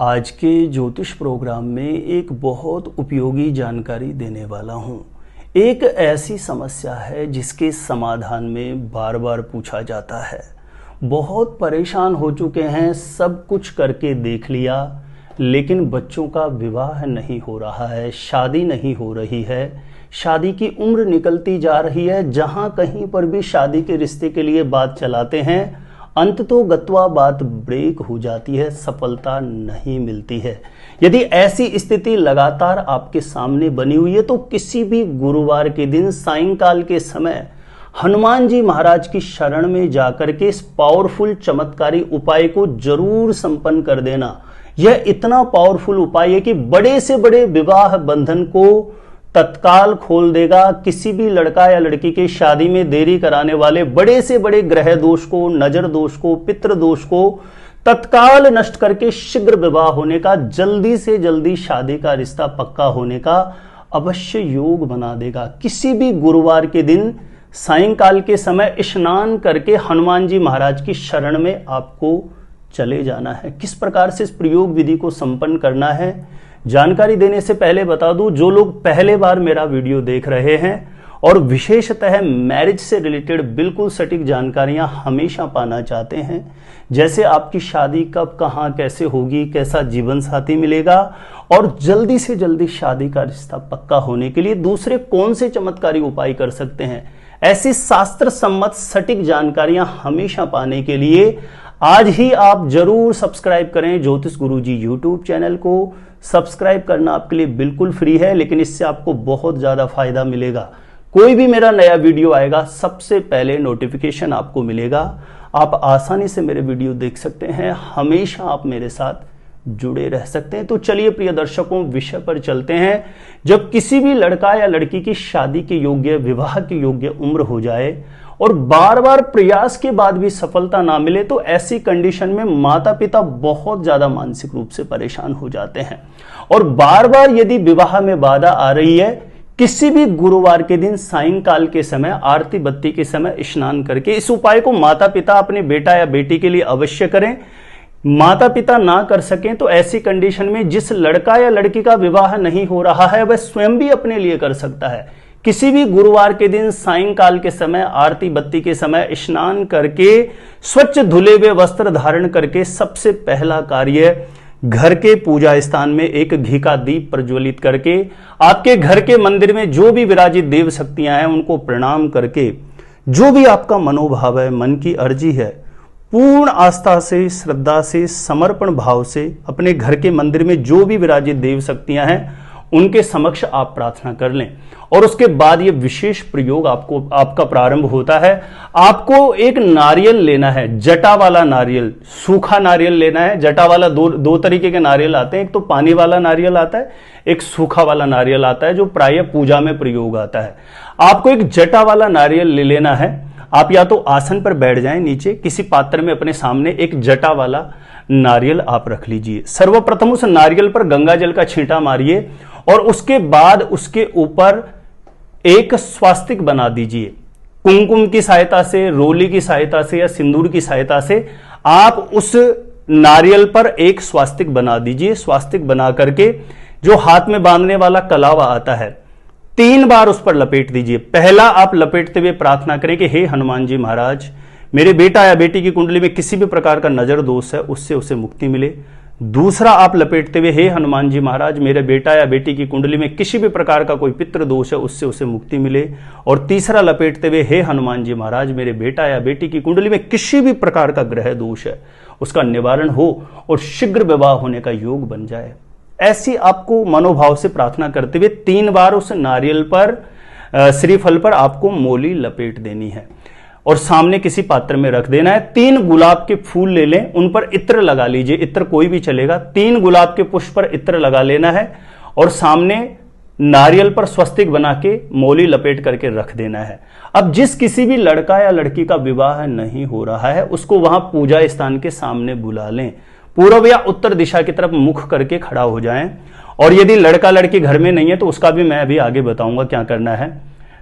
आज के ज्योतिष प्रोग्राम में एक बहुत उपयोगी जानकारी देने वाला हूँ। एक ऐसी समस्या है जिसके समाधान में बार बार पूछा जाता है। बहुत परेशान हो चुके हैं, सब कुछ करके देख लिया, लेकिन बच्चों का विवाह नहीं हो रहा है, शादी नहीं हो रही है, शादी की उम्र निकलती जा रही है। जहाँ कहीं पर भी शादी के रिश्ते के लिए बात चलाते हैं, अंत तो गत्वा बात ब्रेक हो जाती है, सफलता नहीं मिलती है। यदि ऐसी स्थिति लगातार आपके सामने बनी हुई है तो किसी भी गुरुवार के दिन सायंकाल के समय हनुमान जी महाराज की शरण में जाकर के इस पावरफुल चमत्कारी उपाय को जरूर संपन्न कर देना। यह इतना पावरफुल उपाय है कि बड़े से बड़े विवाह बंधन को तत्काल खोल देगा। किसी भी लड़का या लड़की के शादी में देरी कराने वाले बड़े से बड़े ग्रह दोष को, नजर दोष को, पितृ दोष को तत्काल नष्ट करके शीघ्र विवाह होने का, जल्दी से जल्दी शादी का रिश्ता पक्का होने का अवश्य योग बना देगा। किसी भी गुरुवार के दिन सायंकाल के समय स्नान करके हनुमान जी महाराज की शरण में आपको चले जाना है। किस प्रकार से इस प्रयोग विधि को संपन्न करना है, जानकारी देने से पहले बता दूं, जो लोग पहले बार मेरा वीडियो देख रहे हैं और विशेषतः मैरिज से रिलेटेड बिल्कुल सटीक जानकारियां हमेशा पाना चाहते हैं, जैसे आपकी शादी कब, कहां, कैसे होगी, कैसा जीवन साथी मिलेगा और जल्दी से जल्दी शादी का रिश्ता पक्का होने के लिए दूसरे कौन से चमत्कारी उपाय कर सकते हैं, ऐसी शास्त्र सम्मत सटीक जानकारियां हमेशा पाने के लिए आज ही आप जरूर सब्सक्राइब करें ज्योतिष गुरुजी यूट्यूब चैनल को। सब्सक्राइब करना आपके लिए बिल्कुल फ्री है, लेकिन इससे आपको बहुत ज्यादा फायदा मिलेगा। कोई भी मेरा नया वीडियो आएगा सबसे पहले नोटिफिकेशन आपको मिलेगा। आप आसानी से मेरे वीडियो देख सकते हैं, हमेशा आप मेरे साथ जुड़े रह सकते हैं। तो चलिए प्रिय दर्शकों, विषय पर चलते हैं। जब किसी भी लड़का या लड़की की शादी के योग्य, विवाह के योग्य उम्र हो जाए और बार बार प्रयास के बाद भी सफलता ना मिले, तो ऐसी कंडीशन में माता पिता बहुत ज्यादा मानसिक रूप से परेशान हो जाते हैं। और बार बार यदि विवाह में बाधा आ रही है, किसी भी गुरुवार के दिन सायंकाल के समय आरती बत्ती के समय स्नान करके इस उपाय को माता पिता अपने बेटा या बेटी के लिए अवश्य करें। माता पिता ना कर सकें तो ऐसी कंडीशन में जिस लड़का या लड़की का विवाह नहीं हो रहा है वह स्वयं भी अपने लिए कर सकता है। किसी भी गुरुवार के दिन सायंकाल के समय आरती बत्ती के समय स्नान करके स्वच्छ धुले हुए वस्त्र धारण करके सबसे पहला कार्य घर के पूजा स्थान में एक घी का दीप प्रज्वलित करके आपके घर के मंदिर में जो भी विराजित देव शक्तियां हैं उनको प्रणाम करके जो भी आपका मनोभाव है, मन की अर्जी है, पूर्ण आस्था से, श्रद्धा से, समर्पण भाव से अपने घर के मंदिर में जो भी विराजित देव शक्तियां हैं उनके समक्ष आप प्रार्थना कर लें। और उसके बाद ये विशेष प्रयोग आपका प्रारंभ होता है। आपको एक नारियल लेना है, जटा वाला नारियल, सूखा नारियल लेना है। जटा वाला दो तरीके के नारियल आते हैं, एक तो पानी वाला नारियल आता है, एक सूखा वाला नारियल आता है जो प्रायः पूजा में प्रयोग आता है। आपको एक जटा वाला नारियल ले लेना है। आप या तो आसन पर बैठ जाएं, नीचे किसी पात्र में अपने सामने एक जटा वाला नारियल आप रख लीजिए। सर्वप्रथम उस नारियल पर गंगा जल का छींटा मारिए और उसके बाद उसके ऊपर एक स्वास्तिक बना दीजिए। कुमकुम की सहायता से, रोली की सहायता से या सिंदूर की सहायता से आप उस नारियल पर एक स्वास्तिक बना दीजिए। स्वास्तिक बना करके जो हाथ में बांधने वाला कलावा आता है 3 बार उस पर लपेट दीजिए। पहला आप लपेटते हुए प्रार्थना करें कि हे हनुमान जी महाराज, मेरे बेटा या बेटी की कुंडली में किसी भी प्रकार का नजर दोष है उससे उसे मुक्ति मिले। दूसरा आप लपेटते हुए हे हनुमान जी महाराज, मेरे बेटा या बेटी की कुंडली में किसी भी प्रकार का कोई पितृ दोष है उससे उसे मुक्ति मिले। और तीसरा लपेटते हुए हे हनुमान जी महाराज, मेरे बेटा या बेटी की कुंडली में किसी भी प्रकार का ग्रह दोष है उसका निवारण हो और शीघ्र विवाह होने का योग बन जाए। ऐसी आपको मनोभाव से प्रार्थना करते हुए 3 बार उस नारियल पर, श्रीफल पर आपको मोली लपेट देनी है और सामने किसी पात्र में रख देना है। 3 गुलाब के फूल ले लें, उन पर इत्र लगा लीजिए, इत्र कोई भी चलेगा। 3 गुलाब के पुष्प पर इत्र लगा लेना है और सामने नारियल पर स्वस्तिक बना के मोली लपेट करके रख देना है। अब जिस किसी भी लड़का या लड़की का विवाह नहीं हो रहा है उसको वहां पूजा स्थान के सामने बुला लें। पूर्व या उत्तर दिशा की तरफ मुख करके खड़ा हो जाएं। और यदि लड़का लड़की घर में नहीं है तो उसका भी मैं अभी आगे बताऊंगा क्या करना है।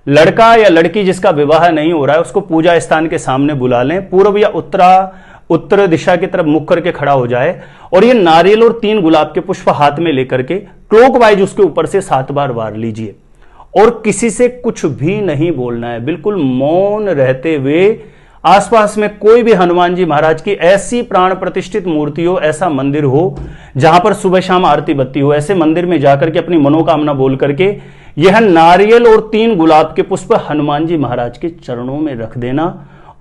लड़का या लड़की जिसका विवाह नहीं हो रहा है उसको पूजा स्थान के सामने बुला लें। पूर्व या उत्तर दिशा की तरफ मुख करके खड़ा हो जाए और ये नारियल और 3 गुलाब के पुष्प हाथ में लेकर के क्लॉकवाइज उसके ऊपर से 7 बार वार लीजिए और किसी से कुछ भी नहीं बोलना है, बिल्कुल मौन रहते हुए। आसपास में कोई भी हनुमान जी महाराज की ऐसी प्राण प्रतिष्ठित मूर्ति हो, ऐसा मंदिर हो जहां पर सुबह शाम आरती बत्ती हो, ऐसे मंदिर में जाकर के अपनी मनोकामना बोल करके यह नारियल और 3 गुलाब के पुष्प हनुमान जी महाराज के चरणों में रख देना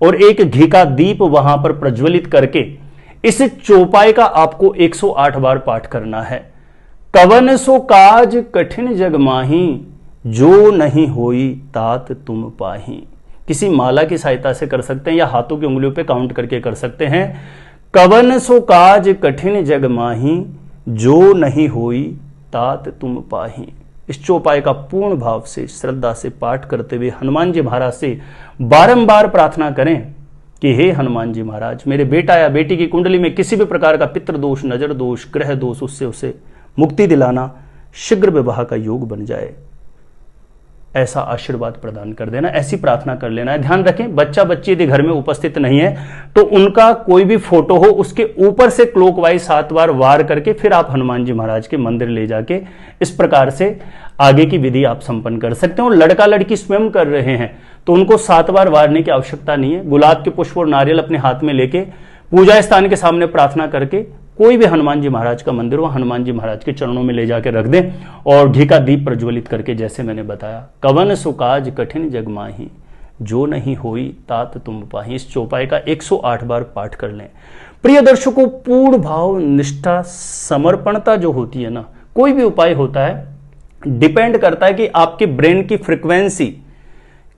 और एक घी का दीप वहां पर प्रज्वलित करके इस चौपाई का आपको 108 बार पाठ करना है। कवन सो काज कठिन जग माही, जो नहीं होई तात तुम पाही। किसी माला की सहायता से कर सकते हैं या हाथों की उंगलियों पे काउंट करके कर सकते हैं। कवन सो काज कठिन जग माही, जो नहीं होई तात तुम पाही। इस चौपाई का पूर्ण भाव से श्रद्धा से पाठ करते हुए हनुमान जी महाराज से बारंबार प्रार्थना करें कि हे हनुमान जी महाराज, मेरे बेटा या बेटी की कुंडली में किसी भी प्रकार का पितृदोष, नजर दोष, ग्रह दोष, उससे उसे मुक्ति दिलाना, शीघ्र विवाह का योग बन जाए, ऐसा आशीर्वाद प्रदान कर देना, ऐसी प्रार्थना कर लेना है। ध्यान रखें, बच्चा बच्ची यदि घर में उपस्थित नहीं है तो उनका कोई भी फोटो हो, उसके ऊपर से क्लॉकवाइज 7 बार वार करके फिर आप हनुमान जी महाराज के मंदिर ले जाके इस प्रकार से आगे की विधि आप संपन्न कर सकते हैं। और लड़का लड़की स्वयं कर रहे हैं तो उनको 7 बार वारने की आवश्यकता नहीं है। गुलाब के पुष्प और नारियल अपने हाथ में लेके पूजा स्थान के सामने प्रार्थना करके कोई भी हनुमान जी महाराज का मंदिर हो, हनुमान जी महाराज के चरणों में ले जाकर रख दें और घी का दीप प्रज्वलित करके, जैसे मैंने बताया, कवन सुकाज कठिन जग माही, जो नहीं होई तात तुम पाही, इस चौपाई का 108 बार पाठ कर लें। प्रिय दर्शकों, पूर्ण भाव, निष्ठा, समर्पणता जो होती है ना, कोई भी उपाय होता है, डिपेंड करता है कि आपके ब्रेन की फ्रीक्वेंसी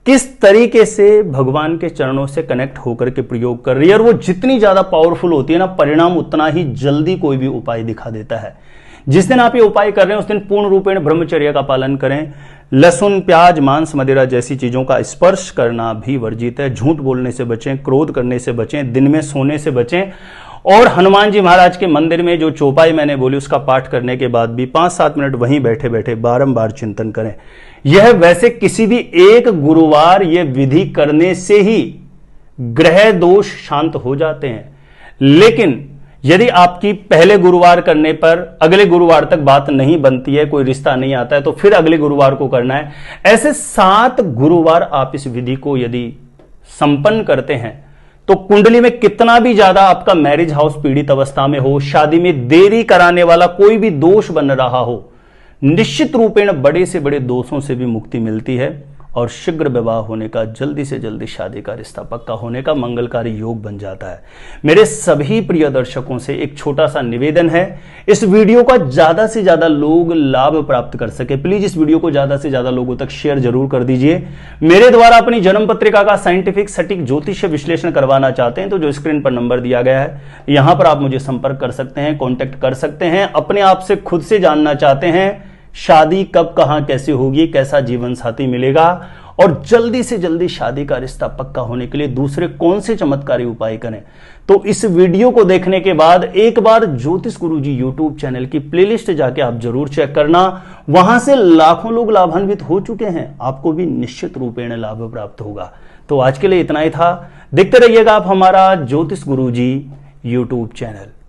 किस तरीके से भगवान के चरणों से कनेक्ट होकर के प्रयोग कर रही है। और वो जितनी ज्यादा पावरफुल होती है ना, परिणाम उतना ही जल्दी कोई भी उपाय दिखा देता है। जिस दिन आप ये उपाय कर रहे हैं उस दिन पूर्ण रूपेण ब्रह्मचर्य का पालन करें। लहसुन, प्याज, मांस, मदिरा जैसी चीजों का स्पर्श करना भी वर्जित है। झूठ बोलने से बचें, क्रोध करने से बचें, दिन में सोने से बचें। और हनुमान जी महाराज के मंदिर में जो चौपाई मैंने बोली उसका पाठ करने के बाद भी 5-7 मिनट वहीं बैठे बैठे बारंबार चिंतन करें। यह वैसे किसी भी एक गुरुवार ये विधि करने से ही ग्रह दोष शांत हो जाते हैं, लेकिन यदि आपकी पहले गुरुवार करने पर अगले गुरुवार तक बात नहीं बनती है, कोई रिश्ता नहीं आता है, तो फिर अगले गुरुवार को करना है। ऐसे 7 गुरुवार आप इस विधि को यदि संपन्न करते हैं तो कुंडली में कितना भी ज्यादा आपका मैरिज हाउस पीड़ित अवस्था में हो, शादी में देरी कराने वाला कोई भी दोष बन रहा हो, निश्चित रूपेण बड़े से बड़े दोषों से भी मुक्ति मिलती है और शीघ्र विवाह होने का, जल्दी से जल्दी शादी का रिश्ता पक्का होने का मंगलकारी योग बन जाता है। मेरे सभी प्रिय दर्शकों से एक छोटा सा निवेदन है, इस वीडियो का ज्यादा से ज्यादा लोग लाभ प्राप्त कर सके, प्लीज इस वीडियो को ज्यादा से ज्यादा लोगों तक शेयर जरूर कर दीजिए। मेरे द्वारा अपनी जन्म पत्रिका का साइंटिफिक सटीक ज्योतिष विश्लेषण करवाना चाहते हैं तो जो स्क्रीन पर नंबर दिया गया है यहां पर आप मुझे संपर्क कर सकते हैं, कॉन्टेक्ट कर सकते हैं। अपने आप से खुद से जानना चाहते हैं शादी कब, कहां, कैसे होगी, कैसा जीवन साथी मिलेगा और जल्दी से जल्दी शादी का रिश्ता पक्का होने के लिए दूसरे कौन से चमत्कारी उपाय करें, तो इस वीडियो को देखने के बाद एक बार ज्योतिष गुरुजी यूट्यूब चैनल की प्लेलिस्ट जाके आप जरूर चेक करना। वहां से लाखों लोग लाभान्वित हो चुके हैं, आपको भी निश्चित रूपेण लाभ प्राप्त होगा। तो आज के लिए इतना ही था। देखते रहिएगा आप हमारा ज्योतिष गुरुजी यूट्यूब चैनल।